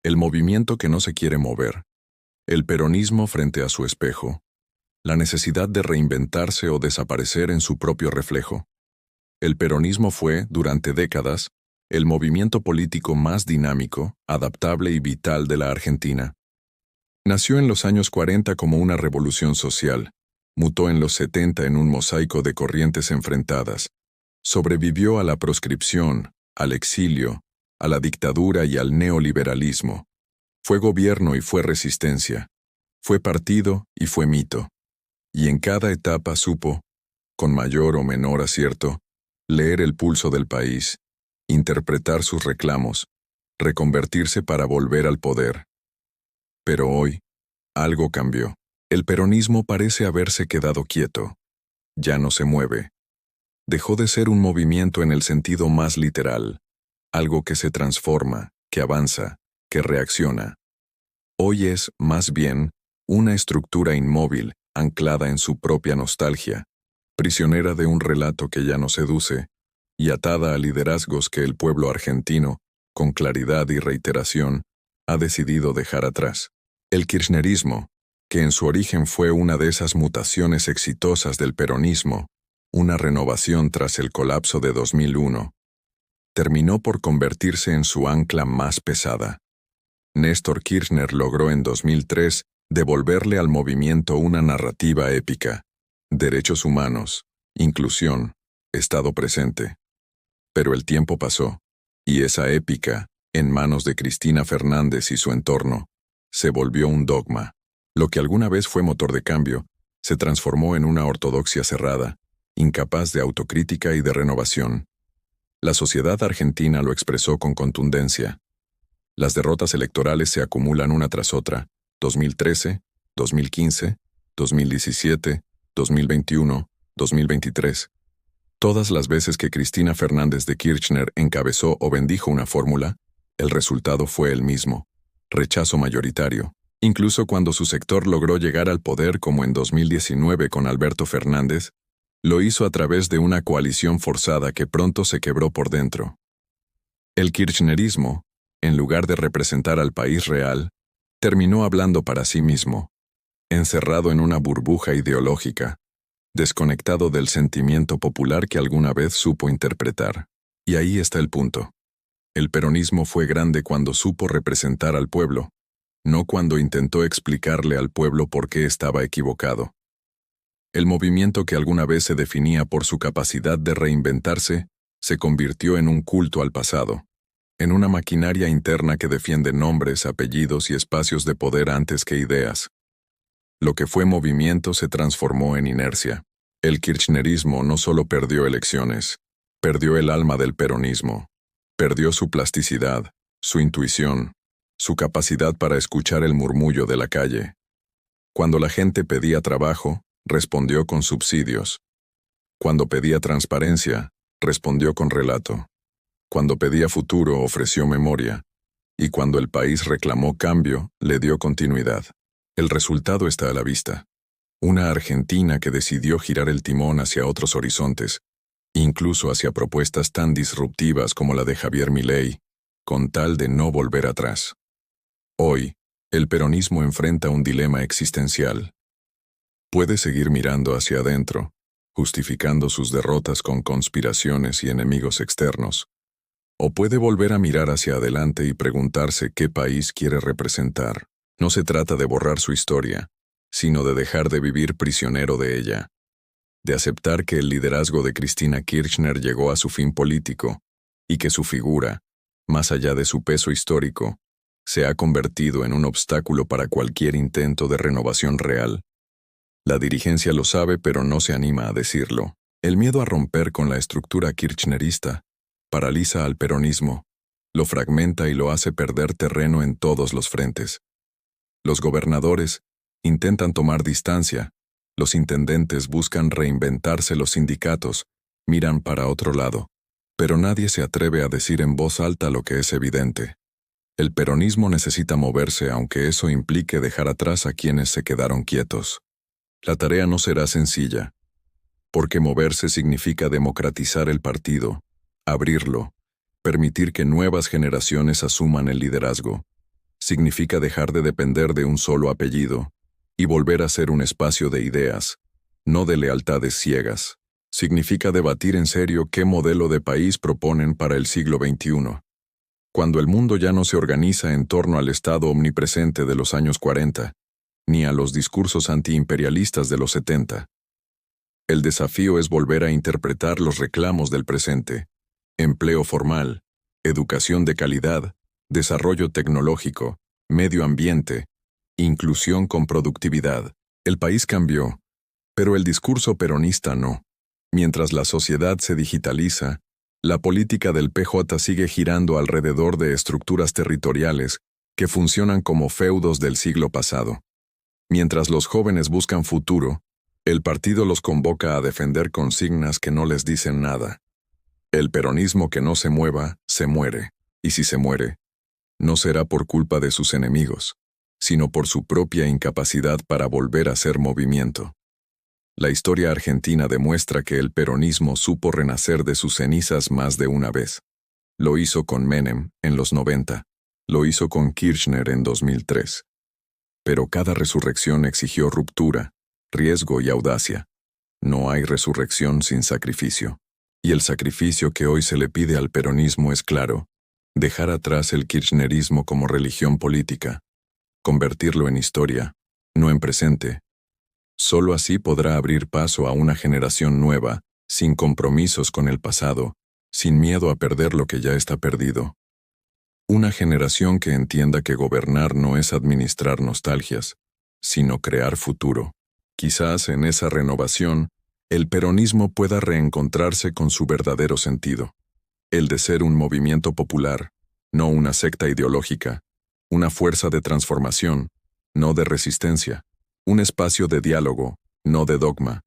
El movimiento que no se quiere mover, el peronismo frente a su espejo, la necesidad de reinventarse o desaparecer en su propio reflejo. El peronismo fue, durante décadas, el movimiento político más dinámico, adaptable y vital de la Argentina. Nació en los años 40 como una revolución social, mutó en los 70 en un mosaico de corrientes enfrentadas, sobrevivió a la proscripción, al exilio, a la dictadura y al neoliberalismo. Fue gobierno y fue resistencia, fue partido y fue mito. Y en cada etapa supo, con mayor o menor acierto, leer el pulso del país, interpretar sus reclamos, reconvertirse para volver al poder. Pero hoy, algo cambió. El peronismo parece haberse quedado quieto. Ya no se mueve. Dejó de ser un movimiento en el sentido más literal, algo que se transforma, que avanza, que reacciona. Hoy es, más bien, una estructura inmóvil, anclada en su propia nostalgia, prisionera de un relato que ya no seduce, y atada a liderazgos que el pueblo argentino, con claridad y reiteración, ha decidido dejar atrás. El kirchnerismo, que en su origen fue una de esas mutaciones exitosas del peronismo, una renovación tras el colapso de 2001, terminó por convertirse en su ancla más pesada. Néstor Kirchner logró en 2003 devolverle al movimiento una narrativa épica: derechos humanos, inclusión, Estado presente. Pero el tiempo pasó, y esa épica, en manos de Cristina Fernández y su entorno, se volvió un dogma. Lo que alguna vez fue motor de cambio, se transformó en una ortodoxia cerrada, incapaz de autocrítica y de renovación. La sociedad argentina lo expresó con contundencia. Las derrotas electorales se acumulan una tras otra: 2013, 2015, 2017, 2021, 2023. Todas las veces que Cristina Fernández de Kirchner encabezó o bendijo una fórmula, el resultado fue el mismo: rechazo mayoritario. Incluso cuando su sector logró llegar al poder, como en 2019 con Alberto Fernández, lo hizo a través de una coalición forzada que pronto se quebró por dentro. El kirchnerismo, en lugar de representar al país real, terminó hablando para sí mismo, encerrado en una burbuja ideológica, desconectado del sentimiento popular que alguna vez supo interpretar. Y ahí está el punto. El peronismo fue grande cuando supo representar al pueblo, no cuando intentó explicarle al pueblo por qué estaba equivocado. El movimiento que alguna vez se definía por su capacidad de reinventarse, se convirtió en un culto al pasado, en una maquinaria interna que defiende nombres, apellidos y espacios de poder antes que ideas. Lo que fue movimiento se transformó en inercia. El kirchnerismo no solo perdió elecciones, perdió el alma del peronismo, perdió su plasticidad, su intuición, su capacidad para escuchar el murmullo de la calle. Cuando la gente pedía trabajo, respondió con subsidios. Cuando pedía transparencia, respondió con relato. Cuando pedía futuro, ofreció memoria. Y cuando el país reclamó cambio, le dio continuidad. El resultado está a la vista. Una Argentina que decidió girar el timón hacia otros horizontes, incluso hacia propuestas tan disruptivas como la de Javier Milei, con tal de no volver atrás. Hoy, el peronismo enfrenta un dilema existencial. Puede seguir mirando hacia adentro, justificando sus derrotas con conspiraciones y enemigos externos, o puede volver a mirar hacia adelante y preguntarse qué país quiere representar. No se trata de borrar su historia, sino de dejar de vivir prisionero de ella, de aceptar que el liderazgo de Cristina Kirchner llegó a su fin político, y que su figura, más allá de su peso histórico, se ha convertido en un obstáculo para cualquier intento de renovación real. La dirigencia lo sabe, pero no se anima a decirlo. El miedo a romper con la estructura kirchnerista paraliza al peronismo, lo fragmenta y lo hace perder terreno en todos los frentes. Los gobernadores intentan tomar distancia, los intendentes buscan reinventarse, los sindicatos miran para otro lado, pero nadie se atreve a decir en voz alta lo que es evidente. El peronismo necesita moverse, aunque eso implique dejar atrás a quienes se quedaron quietos. La tarea no será sencilla, porque moverse significa democratizar el partido, abrirlo, permitir que nuevas generaciones asuman el liderazgo. Significa dejar de depender de un solo apellido y volver a ser un espacio de ideas, no de lealtades ciegas. Significa debatir en serio qué modelo de país proponen para el siglo XXI. Cuando el mundo ya no se organiza en torno al Estado omnipresente de los años 40, ni a los discursos antiimperialistas de los 70. El desafío es volver a interpretar los reclamos del presente: empleo formal, educación de calidad, desarrollo tecnológico, medio ambiente, inclusión con productividad. El país cambió, pero el discurso peronista no. Mientras la sociedad se digitaliza, la política del PJ sigue girando alrededor de estructuras territoriales que funcionan como feudos del siglo pasado. Mientras los jóvenes buscan futuro, el partido los convoca a defender consignas que no les dicen nada. El peronismo que no se mueva, se muere, y si se muere, no será por culpa de sus enemigos, sino por su propia incapacidad para volver a ser movimiento. La historia argentina demuestra que el peronismo supo renacer de sus cenizas más de una vez. Lo hizo con Menem, en los 90. Lo hizo con Kirchner en 2003. Pero cada resurrección exigió ruptura, riesgo y audacia. No hay resurrección sin sacrificio. Y el sacrificio que hoy se le pide al peronismo es claro: dejar atrás el kirchnerismo como religión política, convertirlo en historia, no en presente. Solo así podrá abrir paso a una generación nueva, sin compromisos con el pasado, sin miedo a perder lo que ya está perdido. Una generación que entienda que gobernar no es administrar nostalgias, sino crear futuro. Quizás en esa renovación, el peronismo pueda reencontrarse con su verdadero sentido: el de ser un movimiento popular, no una secta ideológica, una fuerza de transformación, no de resistencia, un espacio de diálogo, no de dogma.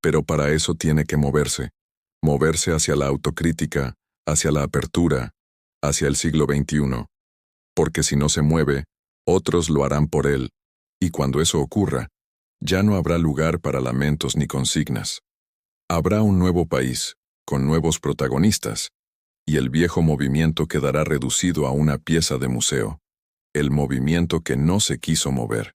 Pero para eso tiene que moverse hacia la autocrítica, hacia la apertura, hacia el siglo XXI. Porque si no se mueve, otros lo harán por él, y cuando eso ocurra, ya no habrá lugar para lamentos ni consignas. Habrá un nuevo país, con nuevos protagonistas, y el viejo movimiento quedará reducido a una pieza de museo, el movimiento que no se quiso mover.